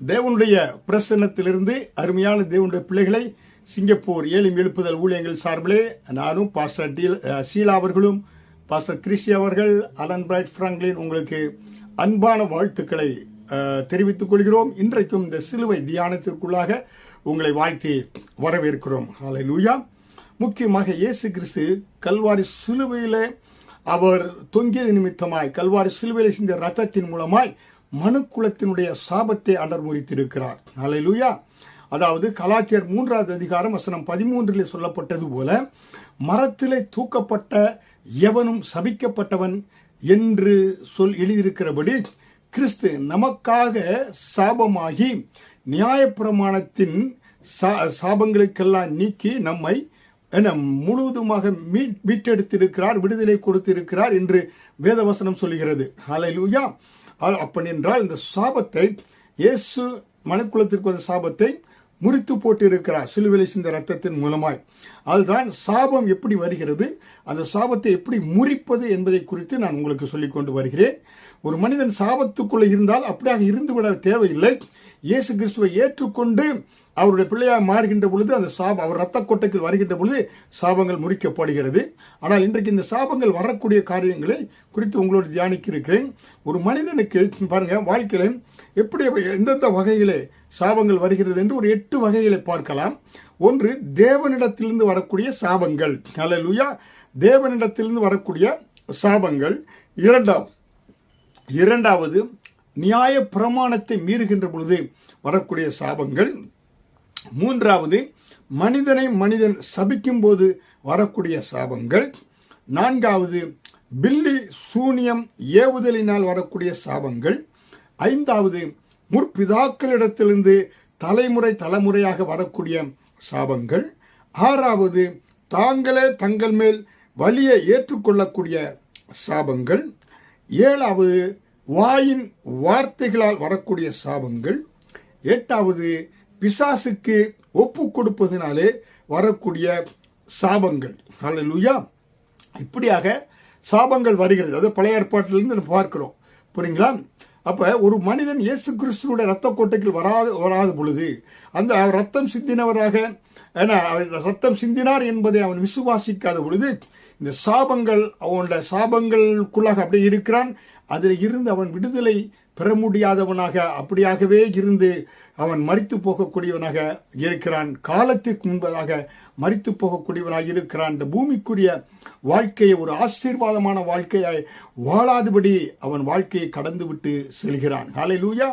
தேவனுடைய பிரசன்னத்திலிருந்து அருமையான தேவனுடைய பிள்ளைகளை சிங்கப்பூர் ஏழும் எழுப்புதல் ஊழியங்கள் சார்பிலே நானும் பாஸ்டர் ஷீலா அவர்களும் பாஸ்டர் கிறிஸ்டி அவர்கள் அலன் பிரைட் பிராங்க்லின் உங்களுக்கு அன்பான வாழ்த்துக்களை தெரிவித்துக் கொள்கிறோம். இன்றைக்கும் இந்த சிலுவை தியானத்திற்குள்ளாக உங்களை வாழ்த்தி வரவேற்கிறோம். ஹல்லேலூயா. முக்கியமாக இயேசு கிறிஸ்து கல்வாரி சிலுவையிலே அவர் தொங்கியது நிமித்தமாய் கல்வாரி சிலுவையிலே சிந்திய ரத்தத்தின் மூலமாய் மனுக்குலத்தினுடைய சாபத்தை ஆண்டவர் முறித்திருக்கிறார். ஹல்லேலூயா. அதாவது கலாத்தியர் 3வது அதிகாரம் வசனம் 13 சொல்லப்பட்டது போல மரத்திலே தூக்கப்பட்ட எவனும் சபிக்கப்பட்டவன் என்று எழுதியிருக்கிறபடி கிறிஸ்து நமக்காக சாபமாகி நியாயப்பிரமாணத்தின் சாபங்களுக்கெல்லாம் நீக்கி நம்மை முழுவதுமாக மீட்டெடுத்திருக்கிறார், விடுதலை கொடுத்திருக்கிறார் என்று வேதவசனம் சொல்லுகிறது. ஹல்லேலூயா. அப்படி என்றால் இந்த சாபத்தை இயேசு மனுக்குலத்திற்கு ஒரு சாபத்தை முறித்து போட்டு இருக்கிறார் சிலுவையிலே சிந்த ரத்தத்தின் மூலமாய். அதுதான் சாபம் எப்படி வருகிறது, அந்த சாபத்தை எப்படி முறிப்பது என்பதை குறித்து நான் உங்களுக்கு சொல்லிக் கொண்டு வருகிறேன். ஒரு மனிதன் சாபத்துக்குள்ளே இருந்தால் அப்படியாக இருந்துவிட தேவையில்லை. இயேசு கிறிஸ்துவை ஏற்றுக்கொண்டு அவருடைய பிள்ளையாக மாறுகின்ற பொழுது அந்த அவர் ரத்த கொட்டைக்கு வருகின்ற பொழுது சாபங்கள் முறிக்கப்படுகிறது. ஆனால் இன்றைக்கு இந்த சாபங்கள் வரக்கூடிய காரியங்களை குறித்து உங்களோடு தியானிக்க இருக்கிறேன். ஒரு மனிதனுக்கு பாருங்க வாழ்க்கையில எப்படி எந்தெந்த வகையிலே சாபங்கள் வருகிறது என்று ஒரு 8 வகைகளை பார்க்கலாம். ஒன்று, தேவனிடத்திலிருந்து வரக்கூடிய சாபங்கள். ஹல்லேலூயா. தேவனிடத்திலிருந்து வரக்கூடிய சாபங்கள். இரண்டாவது நியாய பிரமாணத்தை மீறுகின்ற பொழுது வரக்கூடிய சாபங்கள். மூன்றாவது, மனிதன் சபிக்கும் போது வரக்கூடிய சாபங்கள். நான்காவது, பில்லி சூனியம் ஏவுதலினால் வரக்கூடிய சாபங்கள். ஐந்தாவது, முற்பிதாக்களிடத்திலிருந்து தலைமுறையாக வரக்கூடிய சாபங்கள். ஆறாவது, தாங்களே தங்கள் மேல் வலியை ஏற்றுக்கொள்ளக்கூடிய சாபங்கள். ஏழாவது, வாயின் வார்த்தைகளால் வரக்கூடிய சாபங்கள். எட்டாவது, பிசாசுக்கு ஒப்பு கொடுப்பதனாலே வரக்கூடிய சாபங்கள். ஹல்லேலூயா. இப்படியாக சாபங்கள் வருகிறது. அது பழைய ஏற்பாட்டிலிருந்து பார்க்கிறோம். புரியுங்களா? அப்ப ஒரு மனிதன் இயேசு கிறிஸ்துவோட ரத்த கோட்டைக்கு வராத பொழுது அந்த ரத்தம் சிந்தினவராக ரத்தம் சிந்தினார் என்பதை அவன் விசுவாசிக்காத பொழுது இந்த சாபங்கள் அவனுடைய சாபங்களுக்குள்ளாக அப்படியே இருக்கிறான். அதில் இருந்து அவன் விடுதலை பெற முடியாதவனாக அப்படியாகவே இருந்து அவன் மரித்து போகக்கூடியவனாக இருக்கிறான். காலத்திற்கு முன்பதாக மரித்து போகக்கூடியவனாக இருக்கிறான். இந்த பூமிக்குரிய வாழ்க்கையை ஒரு ஆசீர்வாதமான வாழ்க்கையாய் வாழாதபடி அவன் வாழ்க்கையை கடந்து விட்டு செல்கிறான். ஹல்லேலூயா.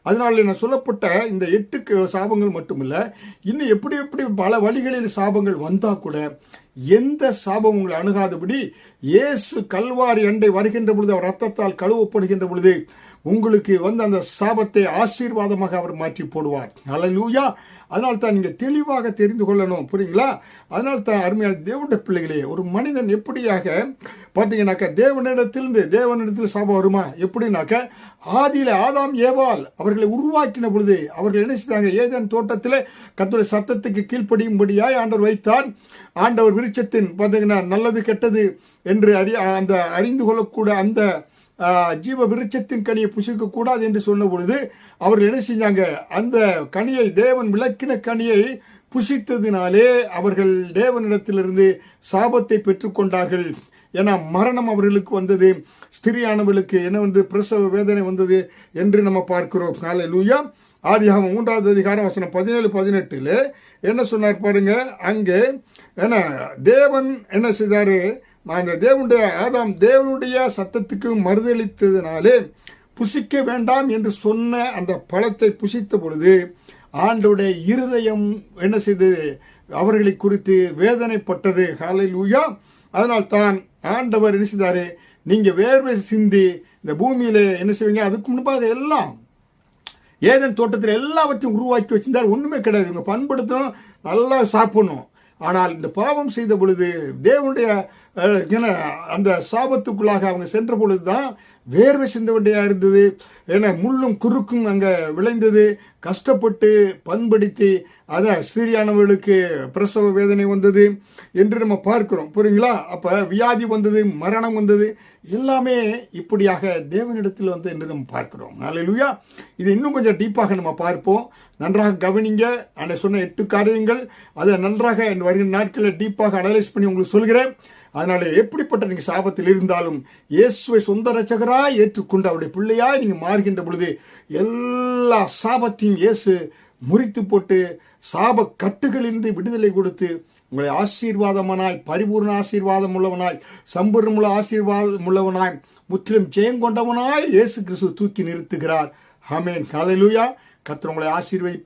அதனால நான் சொல்லப்பட்ட இந்த 8 சாபங்கள் மட்டுமில்ல, இன்னும் எப்படி பல வழிகளில் சாபங்கள் வந்தா கூட எந்த சாபம் உங்களை அணுகாதபடி இயேசு கல்வாரி அண்டை வருகின்ற பொழுது அவர் ரத்தத்தால் கழுவப்படுகின்ற பொழுது உங்களுக்கு அந்த சாபத்தை ஆசீர்வாதமாக அவர் மாற்றி போடுவார். ஹல்லேலூயா. அதனால தான் நீங்க தெளிவாக தெரிந்து கொள்ளணும். புரியுங்களா? அதனால தான் அருமையான தேவனுடைய பிள்ளைகளே, ஒரு மனிதன் எப்படியாக பார்த்தீங்கன்னாக்க தேவனிடத்தில் சாபம் வருமா? எப்படின்னாக்க ஆதியில ஆதாம் ஏவாள் அவர்களை உருவாக்கின பொழுது அவர்கள் என்ன செய்தாங்க? ஏதேன் தோட்டத்தில் கர்த்தருடைய சத்தத்துக்கு கீழ்ப்படியும்படியாய் ஆண்டவர் வைத்தார். ஆண்டவர் விருட்சத்தின் பார்த்தீங்கன்னா நல்லது கெட்டது என்று அறிந்து கொள்ளக்கூட அந்த ஜீவ விருட்சத்தின் கனியை புசிக்க கூடாது என்று சொன்ன பொழுது அவர்கள் என்ன செஞ்சாங்க? அந்த கனியை தேவன் விலக்கின கனியை புசித்ததினாலே அவர்கள் தேவனிடத்திலிருந்து சாபத்தை பெற்றுக்கொண்டார்கள். ஏன்னா மரணம் அவர்களுக்கு வந்தது, ஸ்திரியானவர்களுக்கு என்ன பிரசவ வேதனை வந்தது என்று நம்ம பார்க்கிறோம். ஹல்லேலூயா. ஆதியாகமம் 3வது அதிகாரம் வசனம் 17-18 என்ன சொன்னார் பாருங்க. அங்கே தேவன் என்ன செய்தாரு? அந்த தேவனுடைய சத்தத்துக்கு மறுதளித்ததினாலே புசிக்க வேண்டாம் என்று சொன்ன அந்த பழத்தை புசித்த பொழுது ஆண்டவருடைய இருதயம் என்ன செய்தது? அவர்களை குறித்து வேதனைப்பட்டது. ஹல்லேலூயா. அதனால் தான் ஆண்டவர் என்ன செய்தாரு? நீங்க வேர்வை சிந்தி இந்த பூமியில என்ன செய்வீங்க? அதுக்கு முன்பாக எல்லாம் ஏதேன் தோட்டத்தில் எல்லாவற்றையும் உருவாக்கி வச்சிருந்தார். ஒண்ணுமே கிடையாது. இவங்க பண்படுத்தணும், நல்லா சாப்பிடணும். ஆனால் இந்த பாவம் செய்த பொழுது தேவனுடைய அந்த சாபத்துக்குள்ளாக அவங்க சென்ற பொழுதுதான் வேர்வை சிந்தவண்டியாக இருந்தது. ஏன்னா முள்ளும் குறுக்கும் அங்கே விளைந்தது. கஷ்டப்பட்டு பண்படுத்தி அதான் ஸ்திரியானவர்களுக்கு பிரசவ வேதனை வந்தது என்று நம்ம பார்க்கிறோம். புரியுங்களா? அப்போ வியாதி வந்தது, மரணம் வந்தது, எல்லாமே இப்படியாக தேவனிடத்தில் வந்து என்று நம்ம பார்க்கிறோம். அல்லேலூயா. இது இன்னும் கொஞ்சம் டீப்பாக நம்ம பார்ப்போம். நன்றாக கவனிங்க. நான் சொன்ன 8 காரியங்கள் அதை நன்றாக வருகிற நாட்களில் டீப்பாக அனலைஸ் பண்ணி உங்களுக்கு சொல்கிறேன். அதனால எப்படிப்பட்ட நீங்கள் சாபத்தில் இருந்தாலும் இயேசுவை சொந்த ரட்சகராய் ஏற்றுக்கொண்டு அவருடைய பிள்ளையாய் நீங்கள் மாறுகின்ற பொழுது எல்லா சாபத்தையும் இயேசு முறித்து போட்டு சாப கட்டுகளிலிருந்து விடுதலை கொடுத்து உங்களை ஆசீர்வாதமானாய், பரிபூர்ண ஆசீர்வாதம் உள்ளவனாய், சம்பூர்ணமுள்ள ஆசீர்வாதம் உள்ளவனாய், முற்றிலும் ஜெயங்கொண்டவனாய் இயேசு கிறிஸ்து தூக்கி நிறுத்துகிறார். ஆமென். ஹல்லேலூயா. கர்த்தர் உங்களை ஆசீர்வதிப்பார்.